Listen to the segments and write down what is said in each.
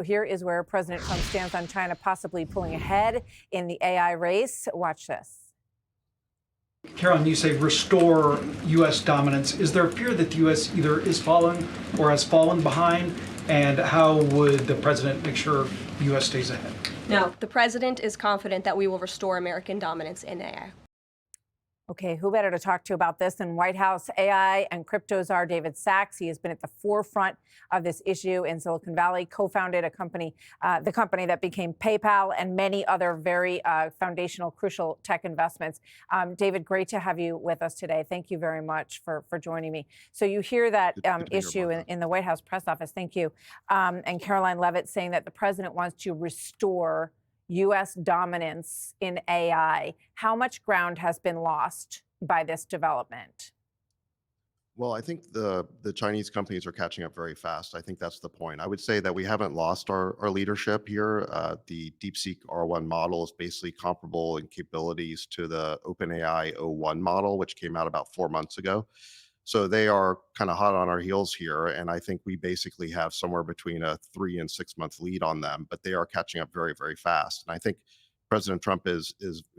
Here is where President Trump stands on China possibly pulling ahead in the AI race. Watch this. Caroline, you say restore U.S. dominance. Is there a fear that the U.S. either is falling or has fallen behind? And how would the president make sure the U.S. stays ahead? No, the president is confident that we will restore American dominance in AI. Okay, who better to talk to about this than White House AI and crypto czar David Sachs? He has been at the forefront of this issue in Silicon Valley, co-founded a company, the company that became PayPal, and many other very foundational, crucial tech investments. David, great to have you with us today. Thank you very much for joining me. So you hear that issue in the White House press office. Thank you. And Caroline Levitt saying that the president wants to restore U.S. dominance in AI. How much ground has been lost by this development? Well, I think the Chinese companies are catching up very fast. I think that's the point. I would say that we haven't lost our leadership here. The DeepSeek R1 model is basically comparable in capabilities to the OpenAI O1 model, which came out about 4 months ago. So they are kind of hot on our heels here. And I think we basically have somewhere between a 3 and 6 month lead on them, but they are catching up very, very fast. And I think President Trump is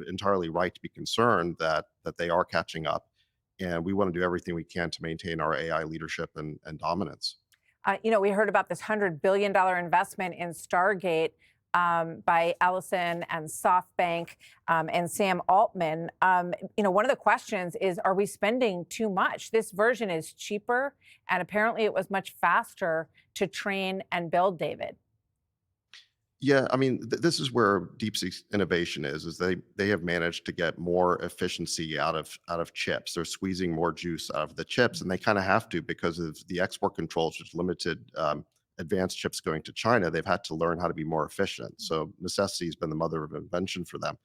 entirely right to be concerned that they are catching up. And we want to do everything we can to maintain our AI leadership and dominance. We heard about this $100 billion investment in Stargate by Ellison and SoftBank and Sam Altman. One of the questions is, are we spending too much? This version is cheaper, and apparently it was much faster to train and build, David. Yeah, I mean, this is where DeepSeek's innovation is they have managed to get more efficiency out of chips. They're squeezing more juice out of the chips, and they kind of have to because of the export controls, which limited advanced chips going to China. They've had to learn how to be more efficient. So necessity has been the mother of invention for them.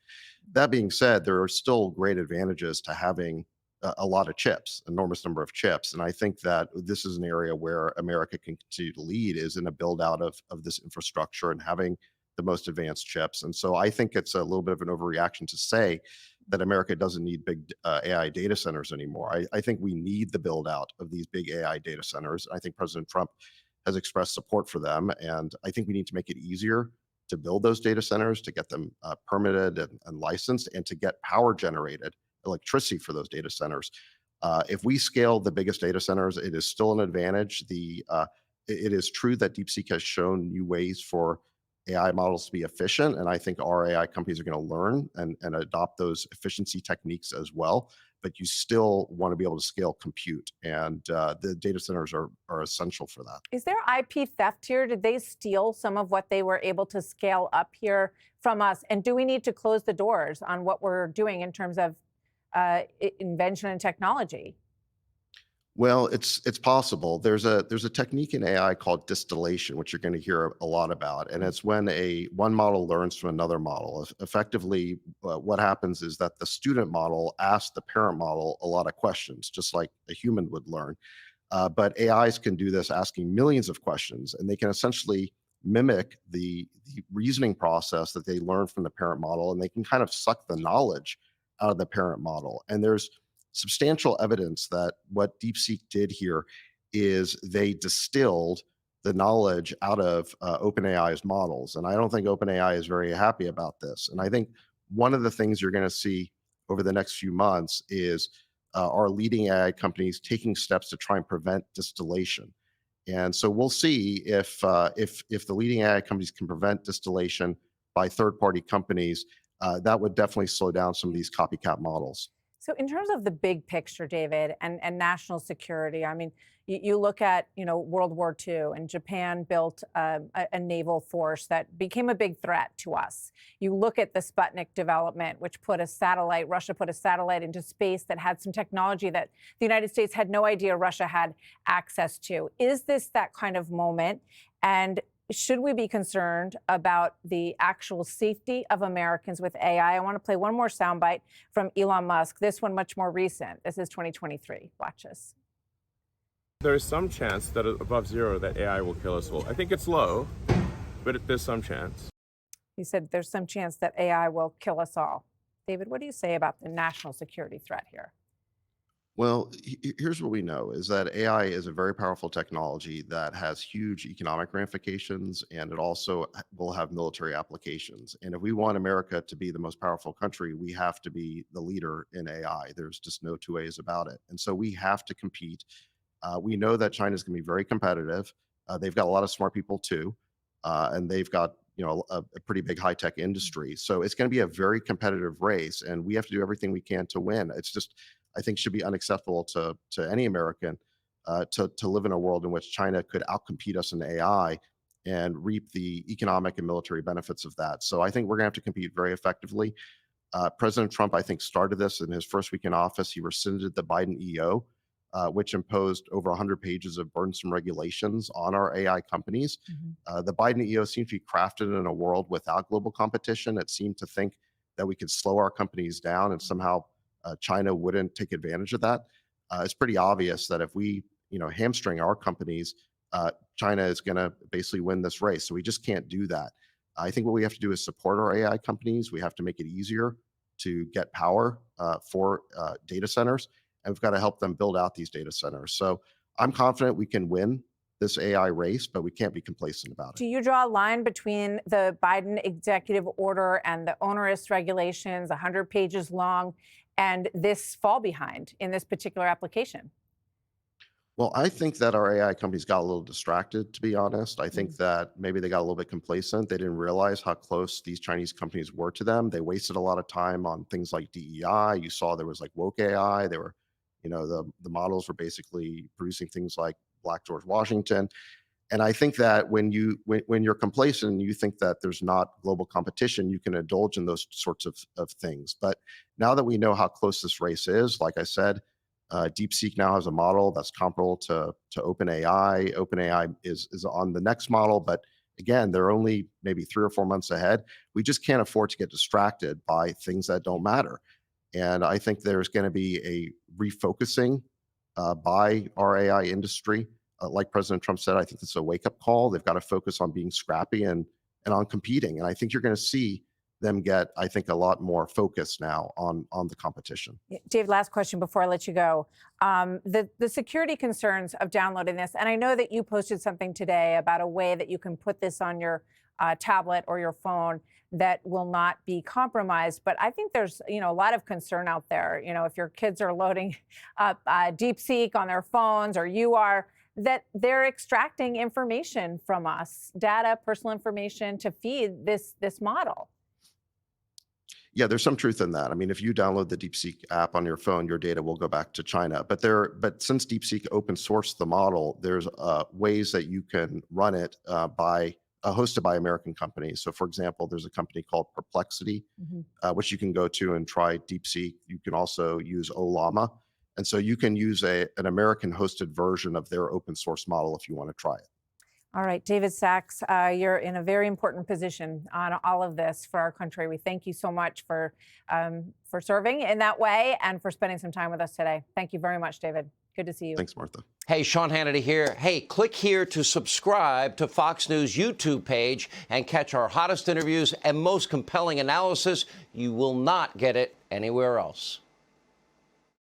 That being said, there are still great advantages to having a lot of chips, enormous number of chips. And I think that this is an area where America can continue to lead, is in a build out of this infrastructure and having the most advanced chips. And so I think it's a little bit of an overreaction to say that America doesn't need big AI data centers anymore. I think we need the build out of these big AI data centers. I think President Trump has expressed support for them. And I think we need to make it easier to build those data centers, to get them permitted and licensed, and to get power generated, electricity for those data centers. If we scale the biggest data centers, it is still an advantage. It is true that DeepSeek has shown new ways for AI models to be efficient, and I think our AI companies are going to learn and adopt those efficiency techniques as well. But you still want to be able to scale compute, and the data centers are essential for that. Is there IP theft here? Did they steal some of what they were able to scale up here from us? And do we need to close the doors on what we're doing in terms of invention and technology? Well, it's possible. There's a technique in AI called distillation, which you're going to hear a lot about, and it's when one model learns from another model. Effectively, what happens is that the student model asks the parent model a lot of questions, just like a human would learn. But AIs can do this, asking millions of questions, and they can essentially mimic the reasoning process that they learn from the parent model, and they can kind of suck the knowledge out of the parent model. And there's substantial evidence that what DeepSeek did here is they distilled the knowledge out of OpenAI's models. And I don't think OpenAI is very happy about this. And I think one of the things you're going to see over the next few months is our leading AI companies taking steps to try and prevent distillation. And so we'll see if the leading AI companies can prevent distillation by third-party companies. That would definitely slow down some of these copycat models. So in terms of the big picture, David, and national security, I mean, you look at, World War II, and Japan built a naval force that became a big threat to us. You look at the Sputnik development, which Russia put a satellite into space that had some technology that the United States had no idea Russia had access to. Is this that kind of moment? And should we be concerned about the actual safety of Americans with AI? I want to play one more soundbite from Elon Musk, this one much more recent. This is 2023. Watch this. There is some chance that above zero that AI will kill us all. I think it's low, but there's some chance. He said there's some chance that AI will kill us all. David, what do you say about the national security threat here? Well, here's what we know is that AI is a very powerful technology that has huge economic ramifications, and it also will have military applications. And if we want America to be the most powerful country, we have to be the leader in AI. There's just no two ways about it. And so we have to compete. We know that China is going to be very competitive. They've got a lot of smart people too, and they've got a pretty big high tech industry. So it's going to be a very competitive race, and we have to do everything we can to win. It's just I think should be unacceptable to any American to live in a world in which China could outcompete us in AI and reap the economic and military benefits of that. So I think we're going to have to compete very effectively. President Trump, I think, started this in his first week in office. He rescinded the Biden EO, which imposed over 100 pages of burdensome regulations on our AI companies. The Biden EO seemed to be crafted in a world without global competition. It seemed to think that we could slow our companies down and somehow China wouldn't take advantage of that. It's pretty obvious that if we, hamstring our companies, China is going to basically win this race. So we just can't do that. I think what we have to do is support our AI companies. We have to make it easier to get power for data centers, and we've got to help them build out these data centers. So I'm confident we can win this AI race, but we can't be complacent about it. Do you draw a line between the Biden executive order and the onerous regulations, 100 pages long, and this fall behind in this particular application? Well, I think that our AI companies got a little distracted, to be honest. I think that maybe they got a little bit complacent. They didn't realize how close these Chinese companies were to them. They wasted a lot of time on things like DEI. You saw there was like woke AI. They were, the models were basically producing things like Black George Washington. And I think that when you're complacent and you think that there's not global competition, you can indulge in those sorts of things. But now that we know how close this race is, like I said, DeepSeek now has a model that's comparable to OpenAI. OpenAI is on the next model, but again, they're only maybe 3 or 4 months ahead. We just can't afford to get distracted by things that don't matter. And I think there's going to be a refocusing by our AI industry. Like President Trump said, I think it's a wake-up call. They've got to focus on being scrappy and on competing. And I think you're going to see them get, I think, a lot more focus now on the competition. Dave, last question before I let you go. The security concerns of downloading this, and I know that you posted something today about a way that you can put this on your tablet or your phone that will not be compromised. But I think there's, a lot of concern out there. If your kids are loading up DeepSeek on their phones, or you are, that they're extracting information from us, data, personal information, to feed this model. Yeah, there's some truth in that. I mean, if you download the DeepSeek app on your phone, your data will go back to China. But since DeepSeek open sourced the model, there's ways that you can run it hosted by American companies. So, for example, there's a company called Perplexity, which you can go to and try DeepSeek. You can also use Olama. And so you can use an American hosted version of their open source model if you want to try it. All right, David Sachs, you're in a very important position on all of this for our country. We thank you so much for serving in that way and for spending some time with us today. Thank you very much, David. Good to see you. Thanks, Martha. Hey, Sean Hannity here. Hey, click here to subscribe to Fox News YouTube page and catch our hottest interviews and most compelling analysis. You will not get it anywhere else.